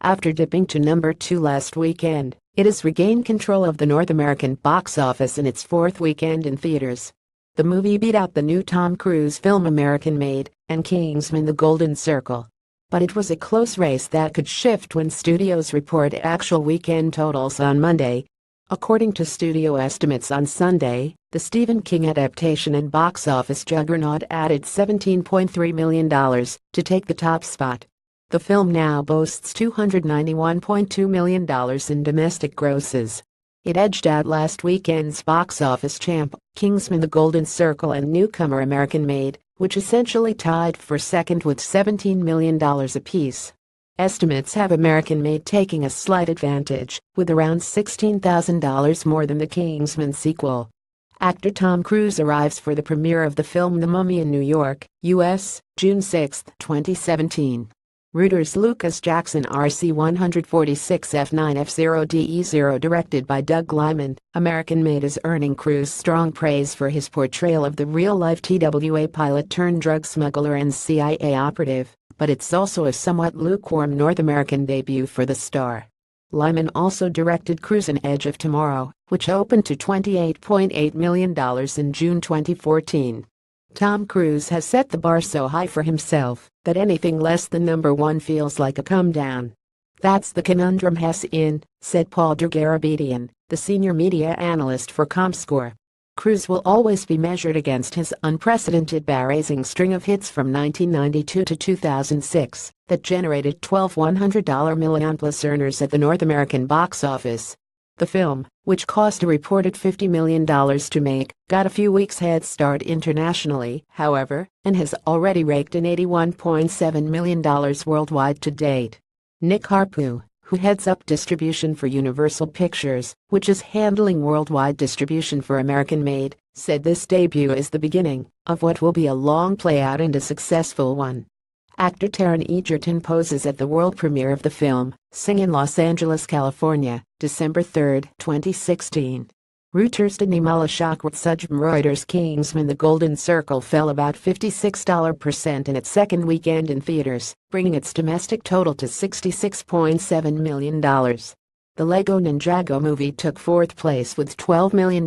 After dipping to number 2 last weekend, it has regained control of the North American box office in its fourth weekend in theaters. The movie beat out the new Tom Cruise film American Made and Kingsman: The Golden Circle. But it was a close race that could shift when studios report actual weekend totals on Monday. According to studio estimates on Sunday, the Stephen King adaptation and box office juggernaut added $17.3 million to take the top spot. The film now boasts $291.2 million in domestic grosses. It edged out last weekend's box office champ, Kingsman: The Golden Circle, and newcomer American Made, which essentially tied for second with $17 million apiece. Estimates have American Made taking a slight advantage, with around $16,000 more than the Kingsman sequel. Actor Tom Cruise arrives for the premiere of the film The Mummy in New York, U.S., June 6, 2017. Reuters. Lucas Jackson RC-146F9F0DE0, directed by Doug Liman. American Made is earning Cruise strong praise for his portrayal of the real-life TWA pilot turned drug smuggler and CIA operative, but it's also a somewhat lukewarm North American debut for the star. Liman also directed Cruise: An Edge of Tomorrow, which opened to $28.8 million in June 2014. Tom Cruise has set the bar so high for himself that anything less than number 1 feels like a come down. That's the conundrum he's in, said Paul Dergarabedian, the senior media analyst for Comscore. Cruise will always be measured against his unprecedented bar-raising string of hits from 1992 to 2006 that generated 12 $100 million-plus earners at the North American box office. The film, which cost a reported $50 million to make, got a few weeks head start internationally, however, and has already raked in $81.7 million worldwide to date. Nick Harpu, who heads up distribution for Universal Pictures, which is handling worldwide distribution for American Made, said this debut is the beginning of what will be a long play-out and a successful one. Actor Taron Egerton poses at the world premiere of the film, Sing in Los Angeles, California, December 3, 2016. Reuters. Danimala Shakwatsujm. Reuters. Kingsman: The Golden Circle fell about 56% in its second weekend in theaters, bringing its domestic total to $66.7 million. The Lego Ninjago movie took fourth place with $12 million,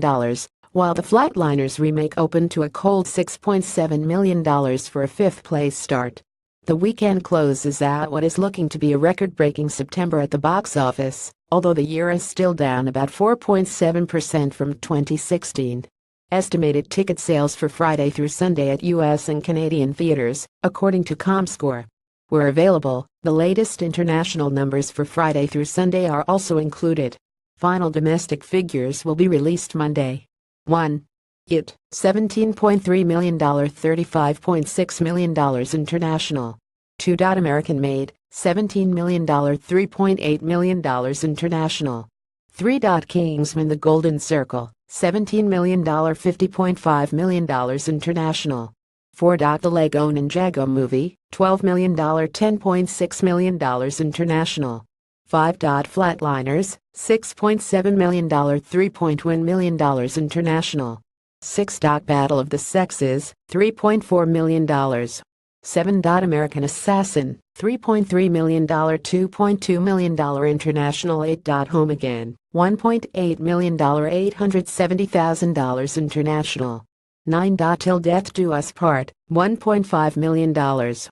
while the Flatliners remake opened to a cold $6.7 million for a fifth-place start. The weekend closes out what is looking to be a record-breaking September at the box office, although the year is still down about 4.7% from 2016. Estimated ticket sales for Friday through Sunday at U.S. and Canadian theaters, according to Comscore, were available. The latest international numbers for Friday through Sunday are also included. Final domestic figures will be released Monday. 1. It, $17.3 million, $35.6 million international. 2. American Made, $17 million, $3.8 million international. 3. Kingsman: The Golden Circle, $17 million, $50.5 million international. 4. The Lego Ninjago movie, $12 million, $10.6 million international. 5. Flatliners, $6.7 million, $3.1 million international. 6. Battle of the Sexes, $3.4 million. 7. American Assassin, $3.3 million, $2.2 million international. 8. Home Again, $1.8 million, $870,000 international. 9. Till Death Do Us Part, $1.5 million. 10.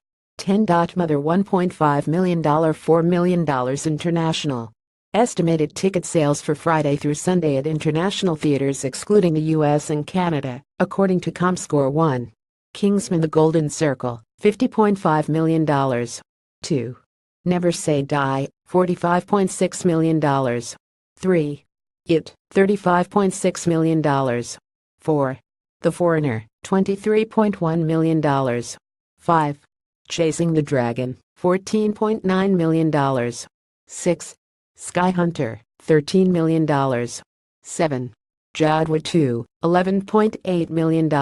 Mother, $1.5 million, $4 million international. Estimated ticket sales for Friday through Sunday at international theaters excluding the U.S. and Canada, according to Comscore. 1. Kingsman: The Golden Circle, $50.5 million. 2. Never Say Die, $45.6 million. 3. It, $35.6 million. 4. The Foreigner, $23.1 million. 5. Chasing the Dragon, $14.9 million. 6. Sky Hunter, $13 million. 7. Jadwa 2, $11.8 million.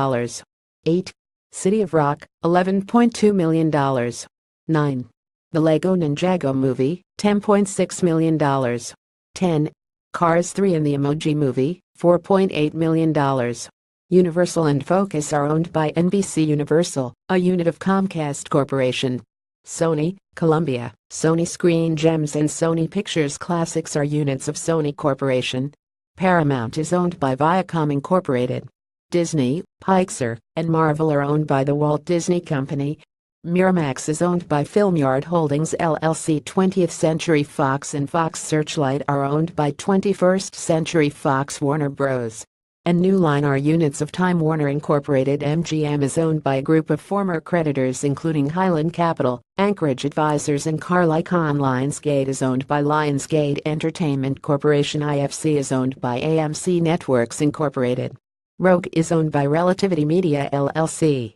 8. City of Rock, $11.2 million. 9. The Lego Ninjago movie, $10.6 million. 10. Cars 3 and the Emoji Movie, $4.8 million. Universal and Focus are owned by NBC Universal, a unit of Comcast Corporation. Sony, Columbia, Sony Screen Gems and Sony Pictures Classics are units of Sony Corporation. Paramount is owned by Viacom Incorporated. Disney, Pixar, and Marvel are owned by the Walt Disney Company. Miramax is owned by Filmyard Holdings LLC. 20th Century Fox and Fox Searchlight are owned by 21st Century Fox Warner Bros. And New Line are units of Time Warner Incorporated. MGM is owned by a group of former creditors including Highland Capital, Anchorage Advisors and Carl Icahn. Lionsgate is owned by Lionsgate Entertainment Corporation. IFC is owned by AMC Networks Incorporated. Rogue is owned by Relativity Media LLC.